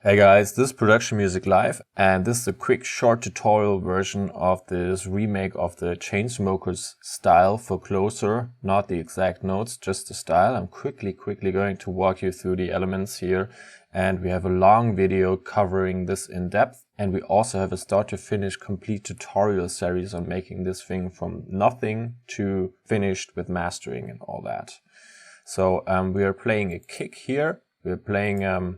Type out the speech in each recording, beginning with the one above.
Hey guys, this is Production Music Live, and this is a quick short tutorial version of this remake of the Chainsmokers style for Closer, not the exact notes, just the style. I'm quickly going to walk you through the elements here, and we have a long video covering this in depth, and we also have a start to finish complete tutorial series on making this thing from nothing to finished with mastering and all that. So we are playing a kick here. We're playing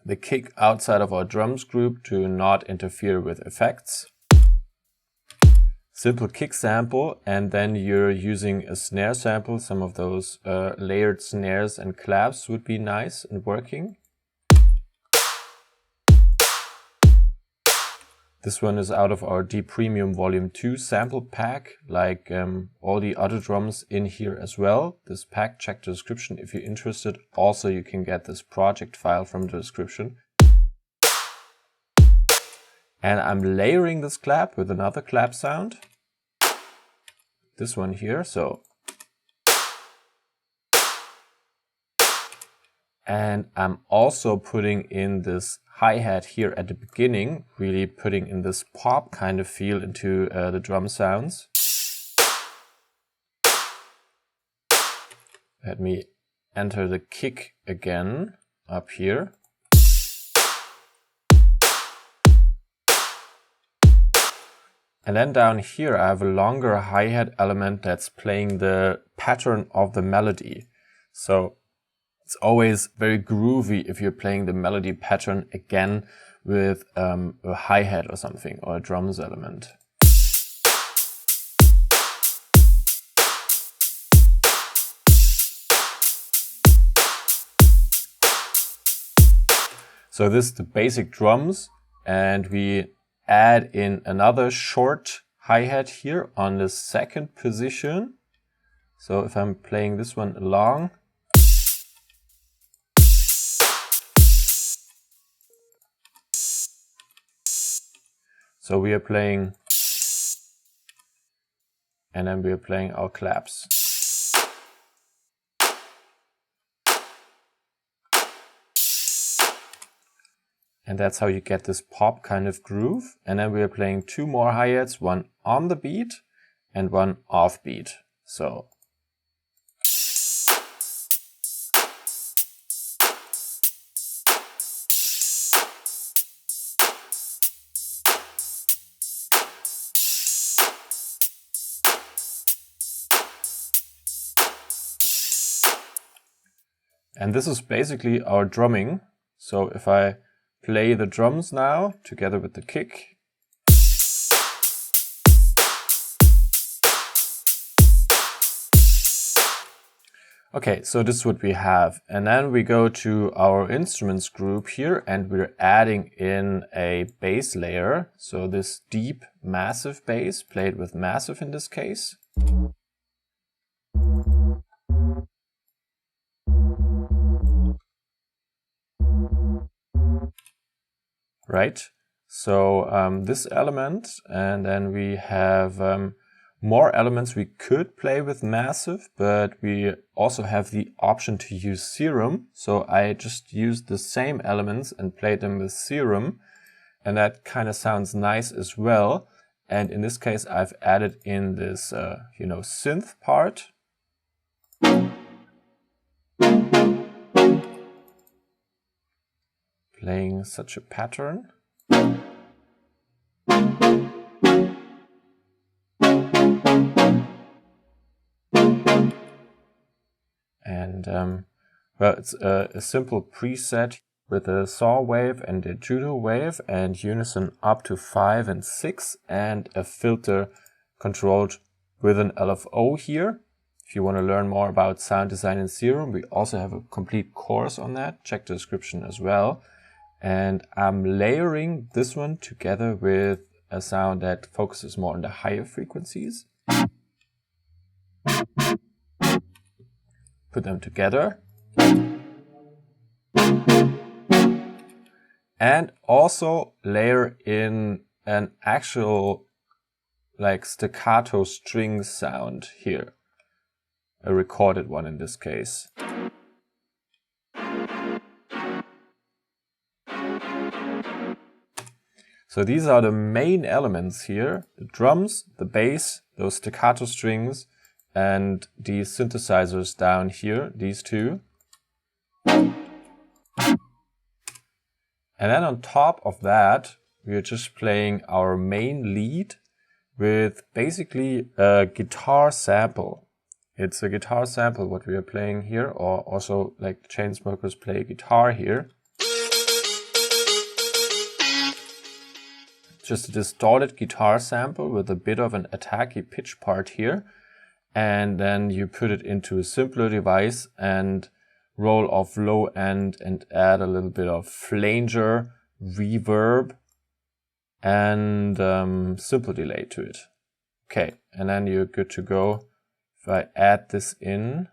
the kick outside of our drums group to not interfere with effects. Simple kick sample, and then you're using a snare sample. Some of those layered snares and claps would be nice and working. This one is out of our D Premium Volume 2 sample pack, like all the other drums in here as well. This pack, check the description if you're interested. Also, you can get this project file from the description. And I'm layering this clap with another clap sound. This one here, so. And I'm also putting in this hi-hat here at the beginning, really putting in this pop kind of feel into the drum sounds. Let me enter the kick again up here. And then down here I have a longer hi-hat element that's playing the pattern of the melody. So it's always very groovy if you're playing the melody pattern again with a hi-hat or something, or a drums element. So this is the basic drums, and we add in another short hi-hat here on the second position. So if I'm playing this one along, so we are playing, and then we are playing our claps. And that's how you get this pop kind of groove. And then we are playing two more hi-hats, one on the beat and one off beat. So. And this is basically our drumming. So if I play the drums now together with the kick. Okay, so this is what we have. And then we go to our instruments group here, and we're adding in a bass layer. So this deep, massive bass, played with massive in this case. Right, so this element, and then we have more elements we could play with massive, but we also have the option to use Serum. So I just used the same elements and played them with Serum, and that kind of sounds nice as well. And in this case, I've added in this, synth part. Playing such a pattern. And well, it's a simple preset with a saw wave and a judo wave and unison up to 5 and 6, and a filter controlled with an LFO here. If you want to learn more about sound design in Serum, we also have a complete course on that. Check the description as well. And I'm layering this one together with a sound that focuses more on the higher frequencies. Put them together. And also layer in an actual like staccato string sound here. A recorded one in this case. So these are the main elements here: the drums, the bass, those staccato strings, and these synthesizers down here, these two. And then on top of that, we are just playing our main lead with basically a guitar sample. It's a guitar sample what we are playing here, or also like Chainsmokers play guitar here. Just a distorted guitar sample with a bit of an attacky pitch part here. And then you put it into a simpler device and roll off low end and add a little bit of flanger, reverb, and simple delay to it. Okay, and then you're good to go. If I add this in,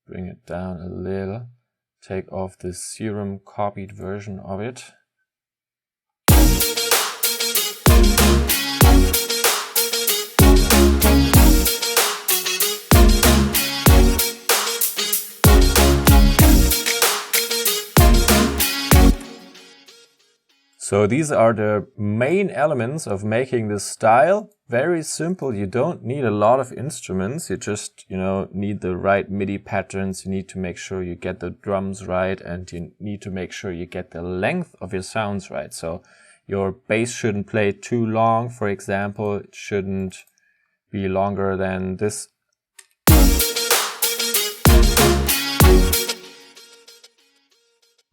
bring it down a little, take off this Serum copied version of it. So these are the main elements of making this style. Very simple. You don't need a lot of instruments. You just, need the right MIDI patterns. You need to make sure you get the drums right, and you need to make sure you get the length of your sounds right. So your bass shouldn't play too long, for example. It shouldn't be longer than this.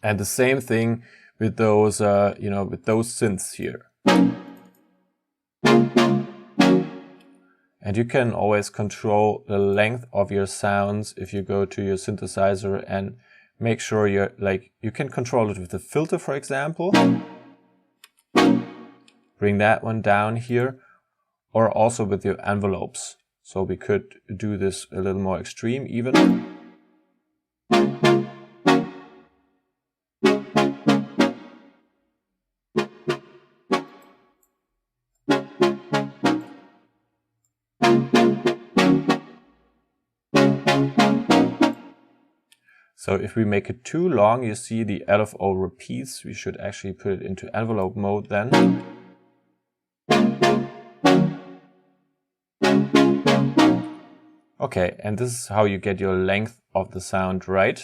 And the same thing with those, with those synths here. And you can always control the length of your sounds if you go to your synthesizer and make sure you can control it with the filter, for example. Bring that one down here, or also with your envelopes. So we could do this a little more extreme even. So if we make it too long, you see the LFO repeats. We should actually put it into envelope mode then. Okay, and this is how you get your length of the sound right.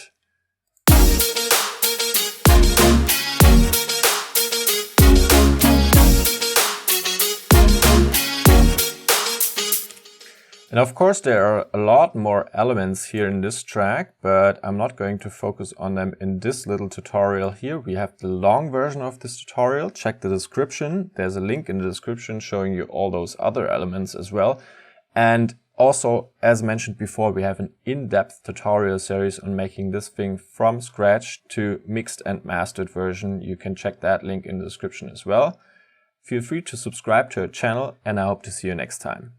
And of course there are a lot more elements here in this track, but I'm not going to focus on them in this little tutorial here. We have the long version of this tutorial. Check the description. There's a link in the description showing you all those other elements as well. And also, as mentioned before, we have an in-depth tutorial series on making this thing from scratch to mixed and mastered version. You can check that link in the description as well. Feel free to subscribe to our channel, and I hope to see you next time.